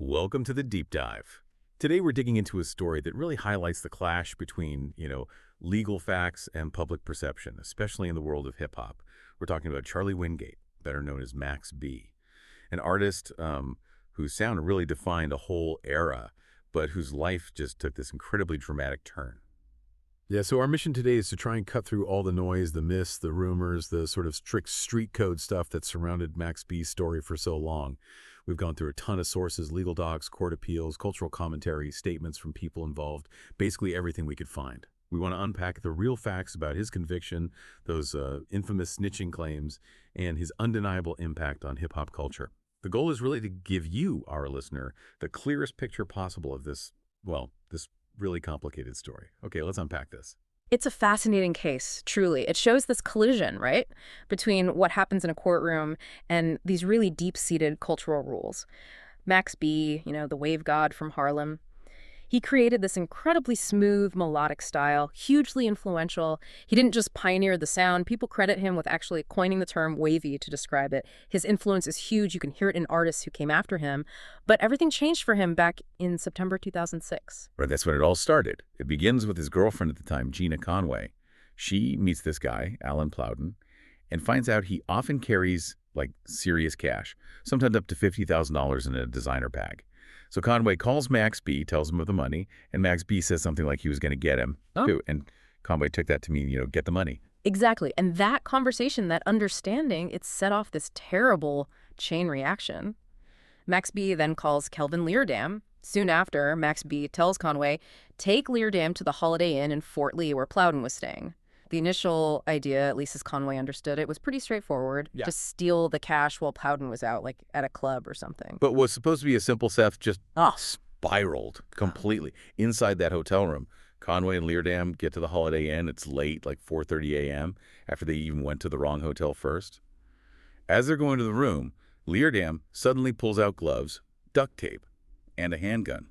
Welcome to the Deep Dive. Today we're digging into a story that really highlights the clash between, legal facts and public perception, especially in the world of hip-hop. We're talking about Charlie Wingate, better known as Max B, an artist whose sound really defined a whole era, but whose life just took this incredibly dramatic turn. Yeah, so our mission today is to try and cut through all the noise, the myths, the rumors, the sort of strict street code stuff that surrounded Max B's story for so long. We've gone through a ton of sources, legal docs, court appeals, cultural commentary, statements from people involved, basically everything we could find. We want to unpack the real facts about his conviction, those infamous snitching claims, and his undeniable impact on hip-hop culture. The goal is really to give you, our listener, the clearest picture possible of this really complicated story. Okay, let's unpack this. It's a fascinating case, truly. It shows this collision, right, between what happens in a courtroom and these really deep-seated cultural rules. Max B, the wave god from Harlem, he created this incredibly smooth, melodic style, hugely influential. He didn't just pioneer the sound. People credit him with actually coining the term wavy to describe it. His influence is huge. You can hear it in artists who came after him. But everything changed for him back in September 2006. Right, that's when it all started. It begins with his girlfriend at the time, Gina Conway. She meets this guy, Alan Plowden, and finds out he often carries, serious cash, sometimes up to $50,000 in a designer bag. So Conway calls Max B, tells him of the money, and Max B says something like he was going to get him, too. And Conway took that to mean, get the money. Exactly. And that conversation, that understanding, it set off this terrible chain reaction. Max B then calls Kelvin Leardam. Soon after, Max B tells Conway, take Leardam to the Holiday Inn in Fort Lee where Plowden was staying. The initial idea, at least as Conway understood it, was pretty straightforward. Yeah. To steal the cash while Plowden was out, like at a club or something. But what was supposed to be a simple theft just spiraled completely. Inside that hotel room, Conway and Leardam get to the Holiday Inn. It's late, like 4:30 a.m., after they even went to the wrong hotel first. As they're going to the room, Leardam suddenly pulls out gloves, duct tape, and a handgun.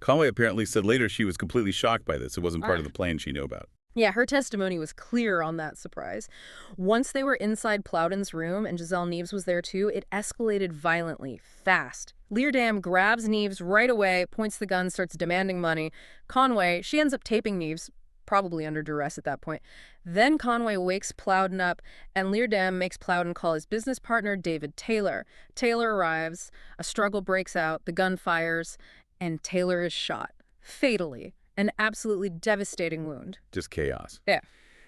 Conway apparently said later she was completely shocked by this. It wasn't part of the plan she knew about. Yeah, her testimony was clear on that surprise. Once they were inside Plowden's room, and Giselle Neves was there too, it escalated violently, fast. Leardam grabs Neves right away, points the gun, starts demanding money. Conway, she ends up taping Neves, probably under duress at that point. Then Conway wakes Plowden up, and Leardam makes Plowden call his business partner, David Taylor. Taylor arrives, a struggle breaks out, the gun fires, and Taylor is shot, fatally. An absolutely devastating wound. Just chaos. Yeah.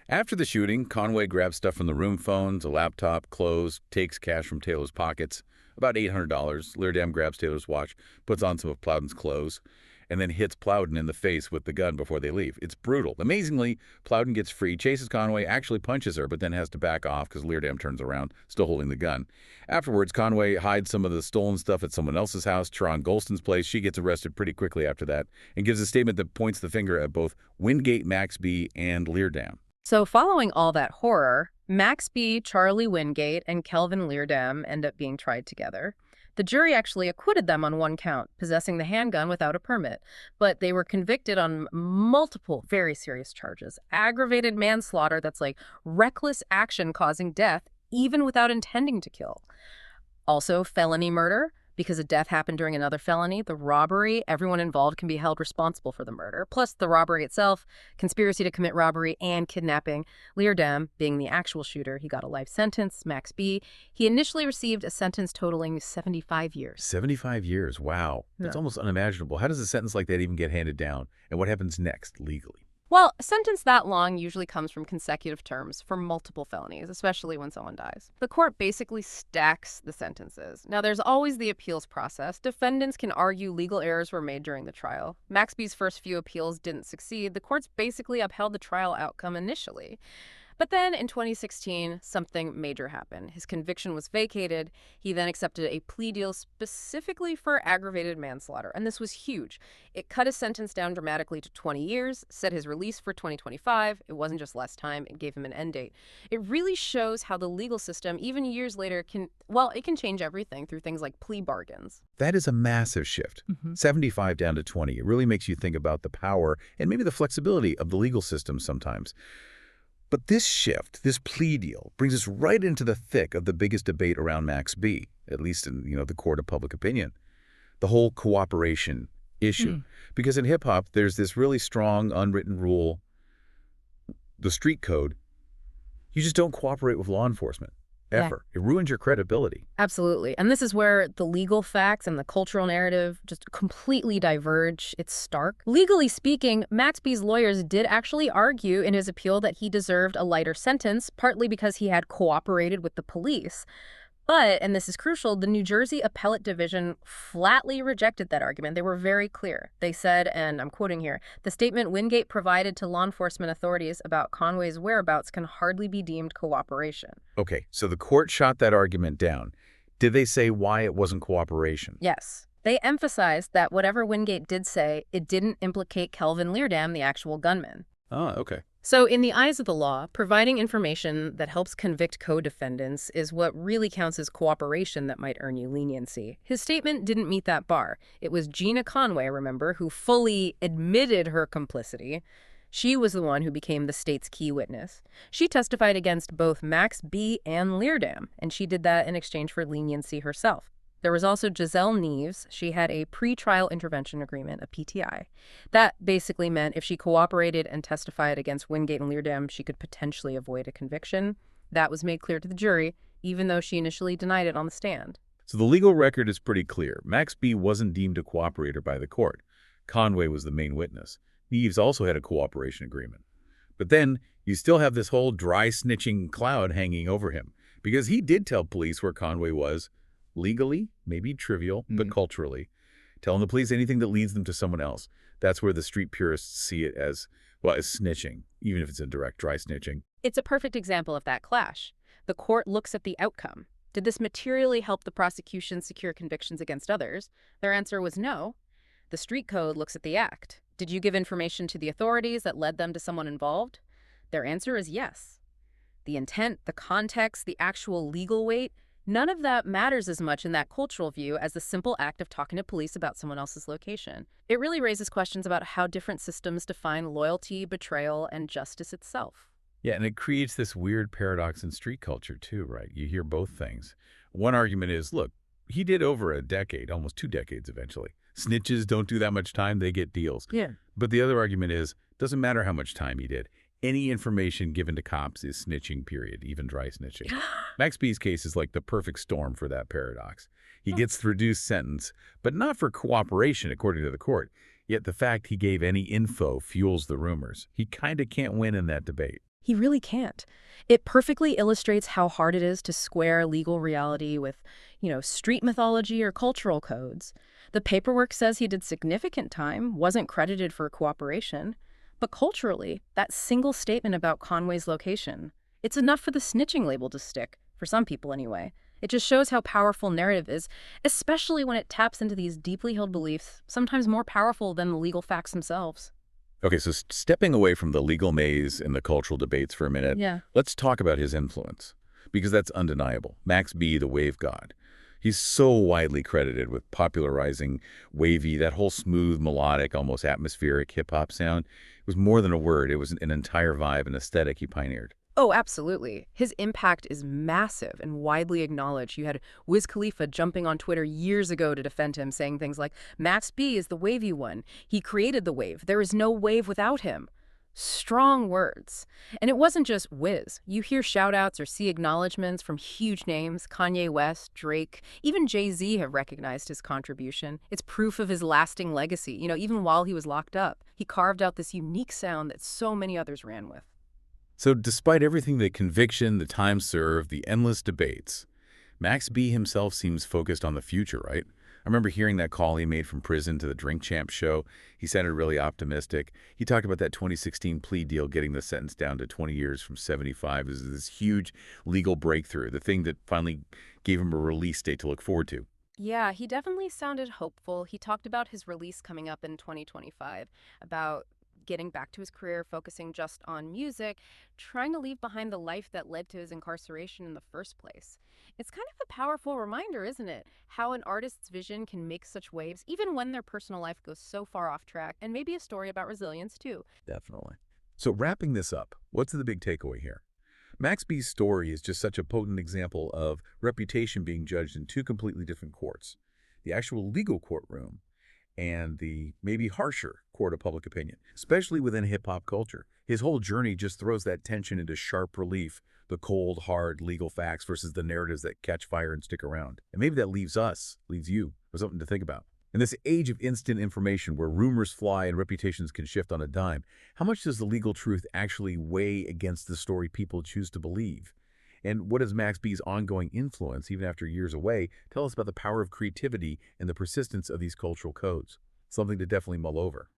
After the shooting, Conway grabs stuff from the room phones, a laptop, clothes, takes cash from Taylor's pockets, about $800. Leardam grabs Taylor's watch, puts on some of Plowden's clothes, and then hits Plowden in the face with the gun before they leave. It's brutal. Amazingly, Plowden gets free, chases Conway, actually punches her, but then has to back off because Leardam turns around, still holding the gun. Afterwards, Conway hides some of the stolen stuff at someone else's house, Teron Golston's place. She gets arrested pretty quickly after that and gives a statement that points the finger at both Wingate, Max B, and Leardam. So following all that horror, Max B, Charlie Wingate, and Kelvin Leardam end up being tried together. The jury actually acquitted them on one count, possessing the handgun without a permit, but they were convicted on multiple very serious charges. Aggravated manslaughter, that's like reckless action causing death, even without intending to kill. Also, felony murder, because a death happened during another felony. The robbery, everyone involved can be held responsible for the murder. Plus the robbery itself, conspiracy to commit robbery and kidnapping. Leardam, being the actual shooter, he got a life sentence. Max B, he initially received a sentence totaling 75 years. 75 years, wow. That's almost unimaginable. How does a sentence like that even get handed down? And what happens next legally? Well, a sentence that long usually comes from consecutive terms for multiple felonies, especially when someone dies. The court basically stacks the sentences. Now, there's always the appeals process. Defendants can argue legal errors were made during the trial. Max B's first few appeals didn't succeed. The courts basically upheld the trial outcome initially. But then in 2016, something major happened. His conviction was vacated. He then accepted a plea deal specifically for aggravated manslaughter, and this was huge. It cut his sentence down dramatically to 20 years, set his release for 2025. It wasn't just less time, it gave him an end date. It really shows how the legal system, even years later, can change everything through things like plea bargains. That is a massive shift. 75 down to 20. It really makes you think about the power and maybe the flexibility of the legal system sometimes. But this shift, this plea deal, brings us right into the thick of the biggest debate around Max B, at least in the court of public opinion. the whole cooperation issue. Because in hip-hop, there's this really strong unwritten rule, the street code. You just don't cooperate with law enforcement, Yeah. ever. It ruins your credibility. Absolutely. And this is where the legal facts and the cultural narrative just completely diverge. It's stark. Legally speaking, Max B's lawyers did actually argue in his appeal that he deserved a lighter sentence, partly because he had cooperated with the police. But, and this is crucial, the New Jersey Appellate Division flatly rejected that argument. They were very clear. They said, and I'm quoting here, "The statement Wingate provided to law enforcement authorities about Conway's whereabouts can hardly be deemed cooperation." Okay, so the court shot that argument down. Did they say why it wasn't cooperation? Yes. They emphasized that whatever Wingate did say, it didn't implicate Kelvin Leardam, the actual gunman. Oh, okay. So in the eyes of the law, providing information that helps convict co-defendants is what really counts as cooperation that might earn you leniency. His statement didn't meet that bar. It was Gina Conway, remember, who fully admitted her complicity. She was the one who became the state's key witness. She testified against both Max B. and Leardam, and she did that in exchange for leniency herself. There was also Giselle Neves. She had a pretrial intervention agreement, a PTI. That basically meant if she cooperated and testified against Wingate and Leardam, she could potentially avoid a conviction. That was made clear to the jury, even though she initially denied it on the stand. So the legal record is pretty clear. Max B. wasn't deemed a cooperator by the court. Conway was the main witness. Neves also had a cooperation agreement. But then you still have this whole dry snitching cloud hanging over him, because he did tell police where Conway was, legally, maybe trivial, but culturally. Telling the police anything that leads them to someone else. That's where the street purists see it as, well, as snitching, even if it's a direct dry snitching. It's a perfect example of that clash. The court looks at the outcome. Did this materially help the prosecution secure convictions against others? Their answer was no. The street code looks at the act. Did you give information to the authorities that led them to someone involved? Their answer is yes. The intent, the context, the actual legal weight, none of that matters as much in that cultural view as the simple act of talking to police about someone else's location. It really raises questions about how different systems define loyalty, betrayal, and justice itself. Yeah, and it creates this weird paradox in street culture too, right? You hear both things. One argument is, look, he did over a decade, almost 2 decades eventually. Snitches don't do that much time, they get deals. Yeah. But the other argument is, doesn't matter how much time he did. Any information given to cops is snitching, period, even dry snitching. Max B's case is like the perfect storm for that paradox. He gets the reduced sentence, but not for cooperation, according to the court. Yet the fact he gave any info fuels the rumors. He kind of can't win in that debate. He really can't. It perfectly illustrates how hard it is to square legal reality with, street mythology or cultural codes. The paperwork says he did significant time, wasn't credited for cooperation. But culturally, that single statement about Conway's location, it's enough for the snitching label to stick, for some people anyway. It just shows how powerful narrative is, especially when it taps into these deeply held beliefs, sometimes more powerful than the legal facts themselves. Okay, so stepping away from the legal maze and the cultural debates for a minute, let's talk about his influence, because that's undeniable. Max B, the wave god. He's so widely credited with popularizing wavy, that whole smooth, melodic, almost atmospheric hip-hop sound. It was more than a word. It was an entire vibe and aesthetic he pioneered. Oh, absolutely. His impact is massive and widely acknowledged. You had Wiz Khalifa jumping on Twitter years ago to defend him, saying things like, Max B is the wavy one. He created the wave. There is no wave without him. Strong words. And it wasn't just Wiz. You hear shout-outs or see acknowledgments from huge names. Kanye West, Drake, even Jay-Z have recognized his contribution. It's proof of his lasting legacy. Even while he was locked up, he carved out this unique sound that so many others ran with. So despite everything, the conviction, the time served, the endless debates, Max B himself seems focused on the future, right? I remember hearing that call he made from prison to the Drink Champs show. He sounded really optimistic. He talked about that 2016 plea deal getting the sentence down to 20 years from 75 as this huge legal breakthrough, the thing that finally gave him a release date to look forward to. Yeah, he definitely sounded hopeful. He talked about his release coming up in 2025, about getting back to his career, focusing just on music, trying to leave behind the life that led to his incarceration in the first place. It's kind of a powerful reminder, isn't it? How an artist's vision can make such waves, even when their personal life goes so far off track, and maybe a story about resilience, too. Definitely. So wrapping this up, what's the big takeaway here? Max B's story is just such a potent example of reputation being judged in 2 completely different courts. the actual legal courtroom, and the maybe harsher court of public opinion, especially within hip-hop culture. His whole journey just throws that tension into sharp relief, the cold, hard legal facts versus the narratives that catch fire and stick around. And maybe that leaves you, with something to think about. In this age of instant information where rumors fly and reputations can shift on a dime, how much does the legal truth actually weigh against the story people choose to believe? And what does Max B's ongoing influence, even after years away, tell us about the power of creativity and the persistence of these cultural codes? Something to definitely mull over.